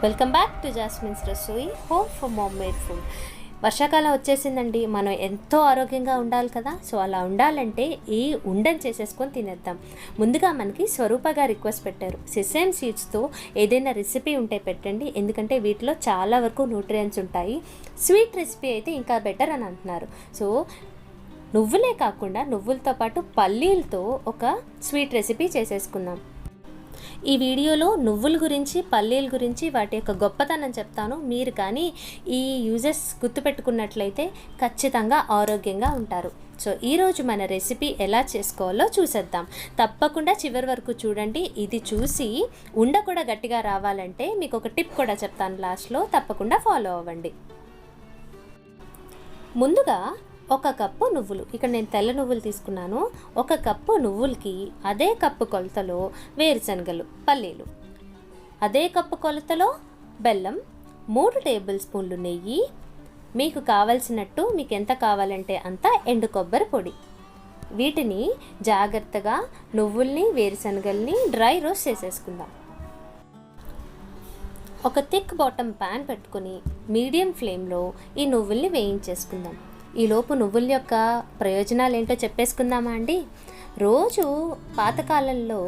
Welcome back to jasmines రసోయి home for mom made food. వర్షాకాలం వచ్చేసిందండి. మనం ఎంతో ఆరోగ్యంగా ఉండాలి కదా. సో అలా ఉండాలంటే ఈ ఉండని చేసేసుకొని తినేద్దాం. ముందుగా మనకి స్వరూపగా రిక్వెస్ట్ పెట్టారు, సెసేమ్ సీడ్స్తో ఏదైనా రెసిపీ ఉంటే పెట్టండి, ఎందుకంటే వీటిలో చాలా వరకు న్యూట్రియంట్స్ ఉంటాయి. స్వీట్ రెసిపీ అయితే ఇంకా బెటర్ అని అంటున్నారు. సో నువ్వులే కాకుండా నువ్వులతో పాటు పల్లీలతో ఒక స్వీట్ రెసిపీ చేసేసుకుందాం. ఈ వీడియోలో నువ్వుల గురించి, పల్లీల గురించి, వాటి యొక్క గొప్పతనం చెప్తాను. మీరు కానీ ఈ యూజెస్ గుర్తుపెట్టుకున్నట్లయితే ఖచ్చితంగా ఆరోగ్యంగా ఉంటారు. సో ఈరోజు మన రెసిపీ ఎలా చేసుకోవాలో చూసేద్దాం. తప్పకుండా చివరి వరకు చూడండి. ఇది చూసి ఉండ కూడా గట్టిగా రావాలంటే మీకు ఒక టిప్ కూడా చెప్తాను లాస్ట్లో, తప్పకుండా ఫాలో అవ్వండి. ముందుగా 1 కప్పు నువ్వులు, ఇక్కడ నేను తెల్ల నువ్వులు తీసుకున్నాను. 1 కప్పు నువ్వులకి అదే కప్పు కొలతలో వేరుశనగలు, పల్లీలు, అదే కప్పు కొలతలో బెల్లం, 3 టేబుల్ స్పూన్లు నెయ్యి, మీకు కావలసినట్టు, మీకు ఎంత కావాలంటే అంత ఎండు కొబ్బరి పొడి. వీటిని జాగ్రత్తగా నువ్వుల్ని, వేరుశనగల్ని డ్రై రోస్ట్ చేసేసుకుందాం. ఒక థిక్ బాటమ్ ప్యాన్ పెట్టుకుని మీడియం ఫ్లేమ్లో ఈ నువ్వుల్ని వేయించేసుకుందాం. ఈలోపు నువ్వుల యొక్క ప్రయోజనాలు ఏంటో చెప్పేసుకుందామా అండి. రోజు పాతకాలంలో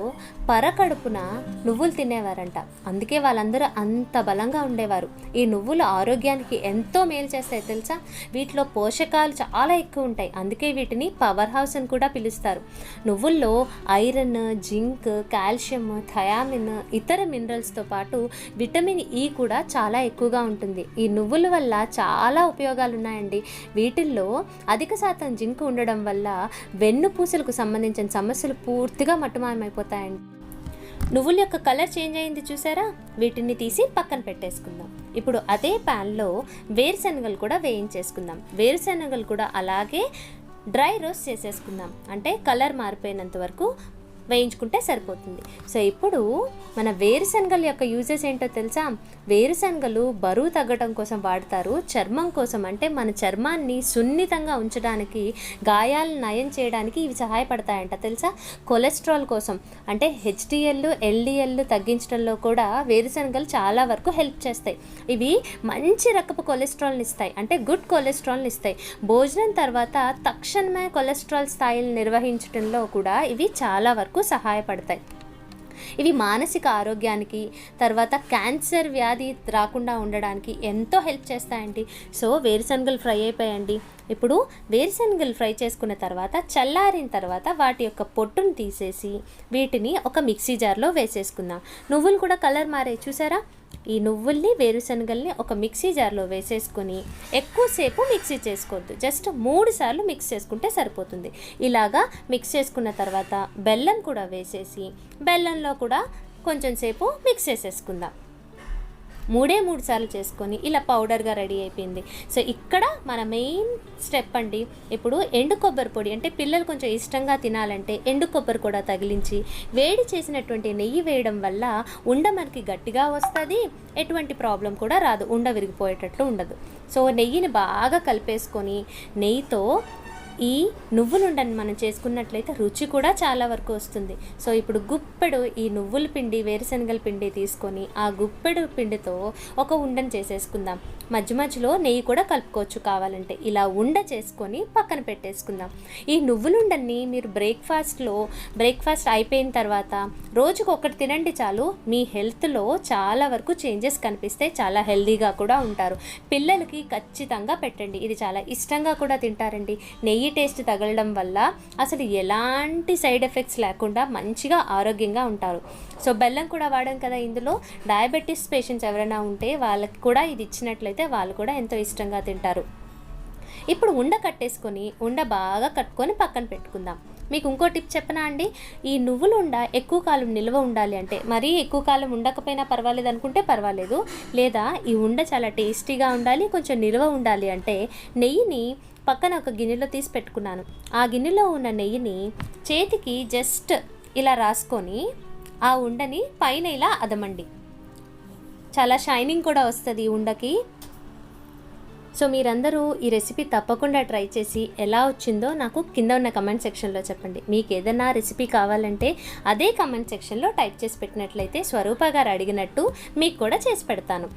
పరకడుపున నువ్వులు తినేవారంట. అందుకే వాళ్ళందరూ అంత బలంగా ఉండేవారు. ఈ నువ్వులు ఆరోగ్యానికి ఎంతో మేలు చేస్తాయి తెలుసా. వీటిలో పోషకాలు చాలా ఎక్కువ ఉంటాయి. అందుకే వీటిని పవర్ హౌస్ అని కూడా పిలుస్తారు. నువ్వుల్లో ఐరన్, జింక్, కాల్షియం, థయామిన్, ఇతర మినరల్స్తో పాటు విటమిన్ ఈ కూడా చాలా ఎక్కువగా ఉంటుంది. ఈ నువ్వుల వల్ల చాలా ఉపయోగాలు ఉన్నాయండి. వీటిల్లో అధిక శాతం జింక్ ఉండడం వల్ల వెన్నుపూసలకు సంబంధించిన సమస్యలు పూర్తిగా మట్టుమాయమైపోతాయండి. నువ్వుల యొక్క కలర్ చేంజ్ అయింది చూసారా. వీటిని తీసి పక్కన పెట్టేసుకుందాం. ఇప్పుడు అదే ప్యాన్లో వేరుశనగలు కూడా వేయించేసుకుందాం. వేరుశనగలు కూడా అలాగే డ్రై రోస్ట్ చేసేసుకుందాం. అంటే కలర్ మారిపోయినంత వరకు వేయించుకుంటే సరిపోతుంది. సో ఇప్పుడు మన వేరుశనగల యొక్క యూజెస్ ఏంటో తెలుసా. వేరుశనగలు బరువు తగ్గడం కోసం వాడతారు. చర్మం కోసం, అంటే మన చర్మాన్ని సున్నితంగా ఉంచడానికి, గాయాలను నయం చేయడానికి ఇవి సహాయపడతాయంట తెలుసా. కొలెస్ట్రాల్ కోసం, అంటే హెచ్డిఎల్, ఎల్డిఎల్ తగ్గించడంలో కూడా వేరుశనగలు చాలా వరకు హెల్ప్ చేస్తాయి. ఇవి మంచి రకపు కొలెస్ట్రాల్ని ఇస్తాయి, అంటే గుడ్ కొలెస్ట్రాల్ని ఇస్తాయి. భోజనం తర్వాత తక్షణమే కొలెస్ట్రాల్ స్థాయిలు నిర్వహించడంలో కూడా ఇవి చాలా వరకు సహాయపడతాయి. ఇవి మానసిక ఆరోగ్యానికి, తర్వాత క్యాన్సర్ వ్యాధి రాకుండా ఉండడానికి ఎంతో హెల్ప్ చేస్తాయండి. సో వేరుశనగలు ఫ్రై అయిపోయాయండి. ఇప్పుడు వేరుశనగలు ఫ్రై చేసుకున్న తర్వాత చల్లారిన తర్వాత వాటి యొక్క పొట్టును తీసేసి వీటిని ఒక మిక్సీ జార్లో వేసేసుకుందాం. నువ్వులు కూడా కలర్ మారాయి చూసారా. ఈ నువ్వుల్ని, వేరుశనగల్ని ఒక మిక్సీ జార్లో వేసేసుకొని ఎక్కువసేపు మిక్సీ చేసుకోవద్దు, జస్ట్ 3 సార్లు మిక్స్ చేసుకుంటే సరిపోతుంది. ఇలాగా మిక్స్ చేసుకున్న తర్వాత బెల్లం కూడా వేసేసి బెల్లంలో కూడా కొంచెం సేపు మిక్స్ చేసేసుకుందాం. 3 సార్లు చేసుకొని ఇలా పౌడర్గా రెడీ అయిపోయింది. సో ఇక్కడ మన మెయిన్ స్టెప్ అండి. ఇప్పుడు ఎండు కొబ్బరి పొడి, అంటే పిల్లలు కొంచెం ఇష్టంగా తినాలంటే ఎండు కొబ్బరి కూడా తగిలించి వేడి చేసినటువంటి నెయ్యి వేయడం వల్ల ఉండ మనకి గట్టిగా వస్తుంది. ఎటువంటి ప్రాబ్లం కూడా రాదు, ఉండ విరిగిపోయేటట్లు ఉండదు. సో నెయ్యిని బాగా కలిపేసుకొని నెయ్యితో ఈ నువ్వులుండని మనం చేసుకున్నట్లయితే రుచి కూడా చాలా వరకు వస్తుంది. సో ఇప్పుడు గుప్పెడు ఈ నువ్వుల పిండి, వేరుశనగల పిండి తీసుకొని ఆ గుప్పెడు పిండితో ఒక ఉండని చేసేసుకుందాం. మధ్య మధ్యలో నెయ్యి కూడా కలుపుకోవచ్చు కావాలంటే. ఇలా ఉండ చేసుకొని పక్కన పెట్టేసుకుందాం. ఈ నువ్వులుండని మీరు బ్రేక్ఫాస్ట్ అయిపోయిన తర్వాత రోజుకు ఒకటి తినండి చాలు. మీ హెల్త్లో చాలా వరకు చేంజెస్ కనిపిస్తాయి. చాలా హెల్తీగా కూడా ఉంటారు. పిల్లలకి ఖచ్చితంగా పెట్టండి. ఇది చాలా ఇష్టంగా కూడా తింటారండి. నెయ్యి టేస్ట్ తగలడం వల్ల అసలు ఎలాంటి సైడ్ ఎఫెక్ట్స్ లేకుండా మంచిగా ఆరోగ్యంగా ఉంటారు. సో బెల్లం కూడా వాడాం కదా ఇందులో. డయాబెటీస్ పేషెంట్స్ ఎవరైనా ఉంటే వాళ్ళకి కూడా ఇది ఇచ్చినట్లయితే వాళ్ళు కూడా ఎంతో ఇష్టంగా తింటారు. ఇప్పుడు ఉండ కట్టేసుకొని ఉండ బాగా కట్టుకొని పక్కన పెట్టుకుందాం. మీకు ఇంకో టిప్ చెప్పనా అండి. ఈ నువ్వులు ఉండ ఎక్కువ కాలం నిల్వ ఉండాలి అంటే, మరీ ఎక్కువ కాలం ఉండకపోయినా పర్వాలేదు అనుకుంటే పర్వాలేదు, లేదా ఈ ఉండ చాలా టేస్టీగా ఉండాలి, కొంచెం నిల్వ ఉండాలి అంటే నెయ్యిని పక్కన ఒక గిన్నెలో తీసి పెట్టుకున్నాను. ఆ గిన్నెలో ఉన్న నెయ్యిని చేతికి జస్ట్ ఇలా రాసుకొని ఆ ఉండని పైన ఇలా అదమండి. చాలా షైనింగ్ కూడా వస్తుంది ఉండకి. సో మీరందరూ ఈ రెసిపీ తప్పకుండా ట్రై చేసి ఎలా వచ్చిందో నాకు కింద ఉన్న కమెంట్ సెక్షన్లో చెప్పండి. మీకు ఏదైనా రెసిపీ కావాలంటే అదే కమెంట్ సెక్షన్లో టైప్ చేసి పెట్టినట్లయితే స్వరూప గారు అడిగినట్టు మీకు కూడా చేసి పెడతాను.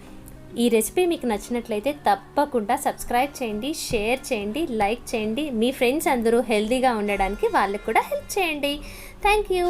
ఈ రెసిపీ మీకు నచ్చినట్లయితే తప్పకుండా సబ్స్క్రైబ్ చేయండి, షేర్ చేయండి, లైక్ చేయండి. మీ ఫ్రెండ్స్ అందరూ హెల్తీగా ఉండడానికి వాళ్ళకి కూడా హెల్ప్ చేయండి. Thank you.